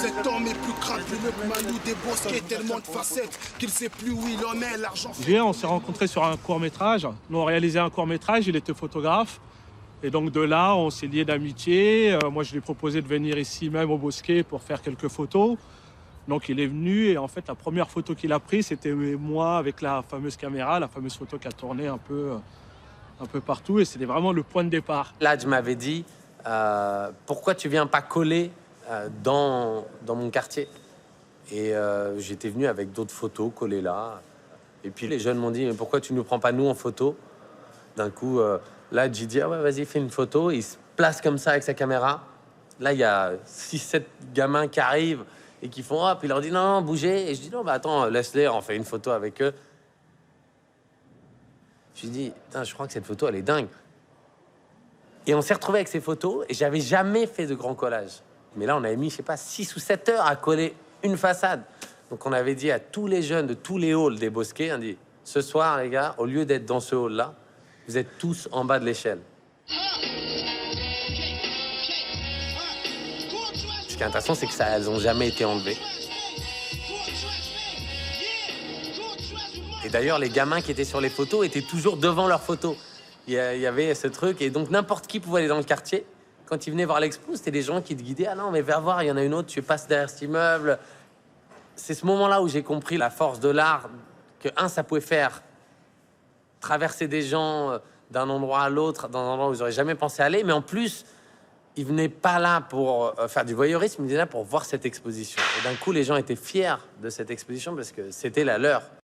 Cet homme est plus crapuleux que Manu des Bosquets, tellement de facettes qu'il sait plus où il en est, l'argent... Julien, on s'est rencontrés sur un court-métrage. Nous, on réalisait un court-métrage, il était photographe. Et donc de là, on s'est liés d'amitié. Moi, je lui ai proposé de venir ici même au Bosquet pour faire quelques photos. Donc il est venu et en fait, la première photo qu'il a prise, c'était moi avec la fameuse caméra, la fameuse photo qui a tourné un peu partout. Et c'était vraiment le point de départ. Là, je m'avais dit, pourquoi tu viens pas coller dans mon quartier? Et j'étais venu avec d'autres photos collées là. Et puis les jeunes m'ont dit, mais pourquoi tu ne nous prends pas nous en photo? D'un coup, là, j'ai dit, ah ouais, vas-y, fais une photo. Il se place comme ça avec sa caméra. Là, il y a 6-7 gamins qui arrivent et qui font, hop, il leur dit, non, non, bougez. Et je dis, non, bah attends, laisse-les, on fait une photo avec eux. Je lui dis, je crois que cette photo, elle est dingue. Et on s'est retrouvé avec ces photos et j'avais jamais fait de grand collage. Mais là, on avait mis, je sais pas, 6 ou 7 heures à coller une façade. Donc, on avait dit à tous les jeunes de tous les halls des Bosquets, on dit, ce soir, les gars, au lieu d'être dans ce hall-là, vous êtes tous en bas de l'échelle. Ce qui est intéressant, c'est que elles n'ont jamais été enlevées. Et d'ailleurs, les gamins qui étaient sur les photos étaient toujours devant leurs photos. Il y avait ce truc, et donc n'importe qui pouvait aller dans le quartier. Quand ils venaient voir l'expo, c'était des gens qui te guidaient. Ah non, mais viens voir, il y en a une autre, tu passes derrière cet immeuble. C'est ce moment-là où j'ai compris la force de l'art, que ça pouvait faire traverser des gens d'un endroit à l'autre, dans un endroit où ils n'auraient jamais pensé aller, mais en plus, ils venaient pas là pour faire du voyeurisme, ils venaient là pour voir cette exposition. Et d'un coup, les gens étaient fiers de cette exposition parce que c'était la leur.